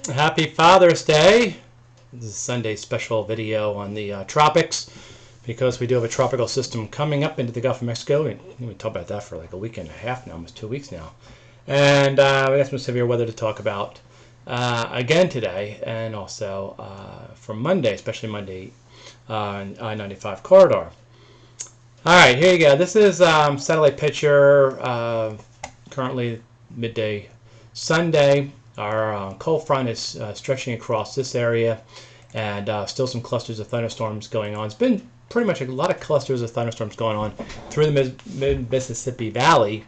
Happy Father's Day. This is a Sunday special video on the tropics because we do have a tropical system coming up into the Gulf of Mexico. And we talked about that for like a week and a half now, almost 2 weeks now. And we got some severe weather to talk about again today, and also for Monday, especially Monday on I-95 corridor. All right, here you go. This is satellite picture, currently midday Sunday. Our cold front is stretching across this area, and still some clusters of thunderstorms going on. It's been pretty much a lot of clusters of thunderstorms going on through the mid-Mississippi Valley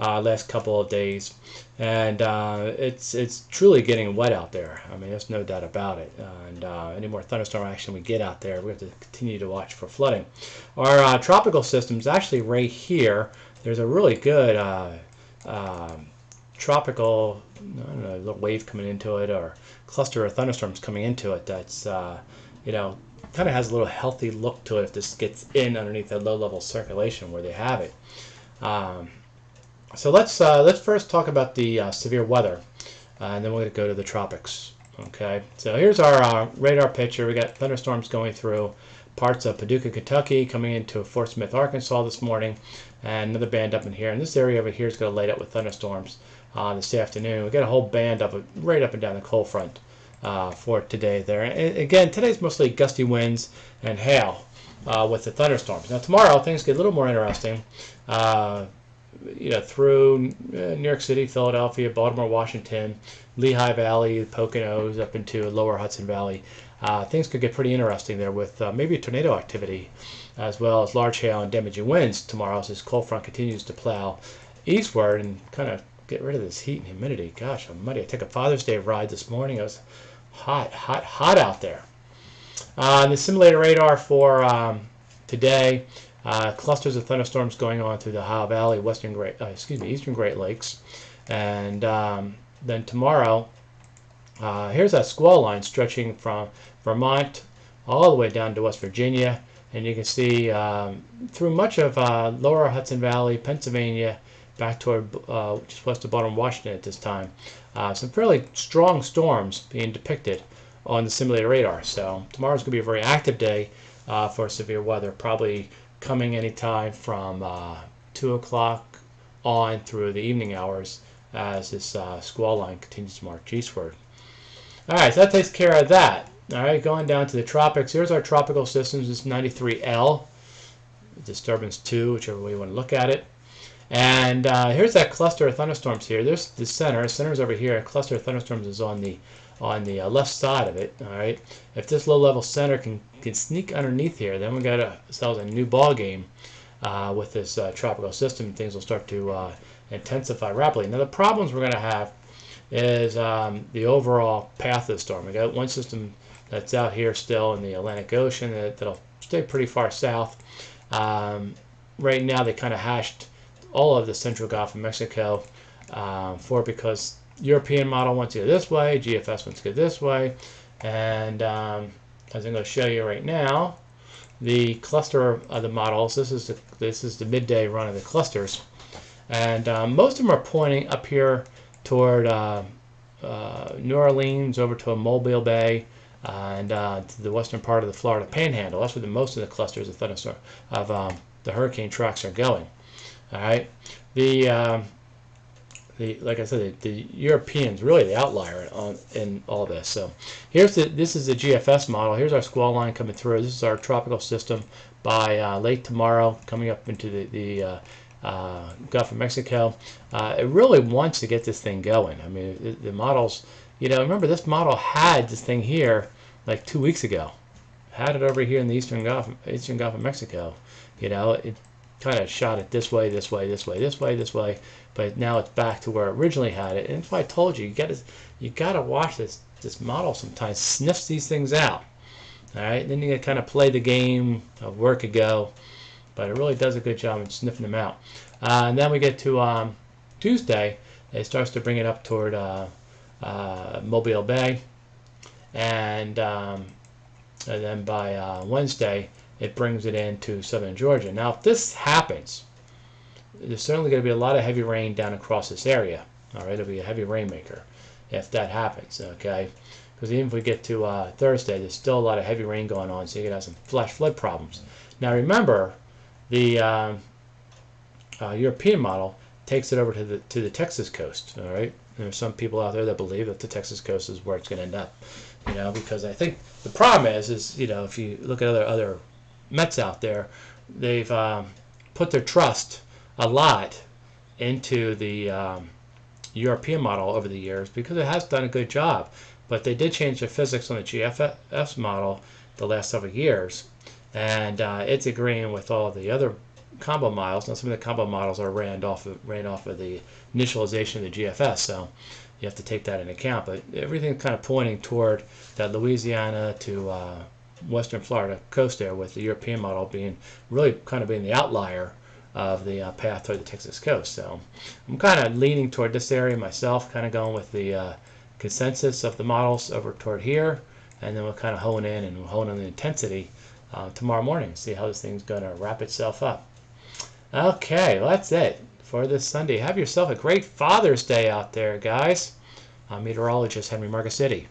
last couple of days, and it's truly getting wet out there. I mean, there's no doubt about it. And any more thunderstorm action we get out there, we have to continue to watch for flooding. Our tropical system is actually right here. There's a really good tropical, I don't know, little wave coming into it, or cluster of thunderstorms coming into it. That's kind of has a little healthy look to it if this gets in underneath the low-level circulation where they have it. So let's first talk about the severe weather, and then we're going to go to the tropics. Okay, so here's our radar picture. We got thunderstorms going through parts of Paducah, Kentucky, coming into Fort Smith, Arkansas this morning, and another band up in here. And this area over here is going to light up with thunderstorms this afternoon. We got a whole band of it right up and down the cold front for today there. And again, today's mostly gusty winds and hail with the thunderstorms. Now tomorrow things get a little more interesting. Through New York City, Philadelphia, Baltimore, Washington, Lehigh Valley, Poconos, up into lower Hudson Valley. Things could get pretty interesting there with maybe tornado activity, as well as large hail and damaging winds tomorrow as this cold front continues to plow eastward and kind of get rid of this heat and humidity. Gosh almighty, I took a Father's Day ride this morning. It was hot out there. The simulated radar for today, clusters of thunderstorms going on through the Ohio Valley, Eastern Great Lakes. And then tomorrow, here's that squall line stretching from Vermont all the way down to West Virginia. And you can see through much of lower Hudson Valley, Pennsylvania, back toward just west of Baltimore, Washington at this time. Some fairly strong storms being depicted on the simulated radar. So tomorrow's going to be a very active day for severe weather, probably coming anytime from 2 o'clock on through the evening hours as this squall line continues to march eastward. All right, so that takes care of that. All right, going down to the tropics. Here's our tropical systems. This is 93L, disturbance 2, whichever way you want to look at it. And here's that cluster of thunderstorms here. There's the center. The center's over here. A cluster of thunderstorms is on the left side of it. All right. If this low-level center can sneak underneath here, then we got ourselves a new ball game with this tropical system. Things will start to intensify rapidly. Now the problems we're going to have is the overall path of the storm. We got one system that's out here still in the Atlantic Ocean that'll stay pretty far south. Right now they kind of hashed all of the central Gulf of Mexico because European model wants to go this way, GFS wants to go this way, and as I'm going to show you right now, the cluster of the models. This is the midday run of the clusters, and most of them are pointing up here toward New Orleans, over to Mobile Bay, and to the western part of the Florida Panhandle. That's where most of the clusters of thunderstorm of the hurricane tracks are going. All right, like I said, the Europeans really the outlier in all this. So this is the GFS model. Here's our squall line coming through. This is our tropical system by late tomorrow, coming up into the Gulf of Mexico. It really wants to get this thing going. I mean, the models. Remember this model had this thing here like 2 weeks ago. Had it over here in the Eastern Gulf of Mexico. It kind of shot it this way, this way, this way, this way, this way, but now it's back to where it originally had it. And that's why I told you, you got to watch this model sometimes. Sniffs these things out. All right, then you got to kind of play the game of where it could go, but it really does a good job in sniffing them out. And then we get to Tuesday, it starts to bring it up toward Mobile Bay, and then by Wednesday, it brings it into southern Georgia. Now, if this happens, there's certainly going to be a lot of heavy rain down across this area. All right, it'll be a heavy rainmaker. if that happens, okay? Because even if we get to Thursday, there's still a lot of heavy rain going on, so you could have some flash flood problems. Now remember, the European model takes it over to the Texas coast. All right, there's some people out there that believe that the Texas coast is where it's going to end up. You know, because I think the problem is you know, if you look at other Mets out there, they've put their trust a lot into the European model over the years because it has done a good job. But they did change the physics on the GFS model the last several years, and it's agreeing with all of the other combo models. Now some of the combo models are ran off of the initialization of the GFS, so you have to take that into account. But everything's kind of pointing toward that Louisiana to Western Florida coast there, with the European model being really kind of being the outlier of the path toward the Texas coast. So I'm kind of leaning toward this area myself, kind of going with the consensus of the models over toward here, and then we'll kind of hone in and hone on the intensity tomorrow morning, see how this thing's going to wrap itself up. Okay, well, that's it for this Sunday. Have yourself a great Father's Day out there, guys. I'm meteorologist Henry Marcassiti.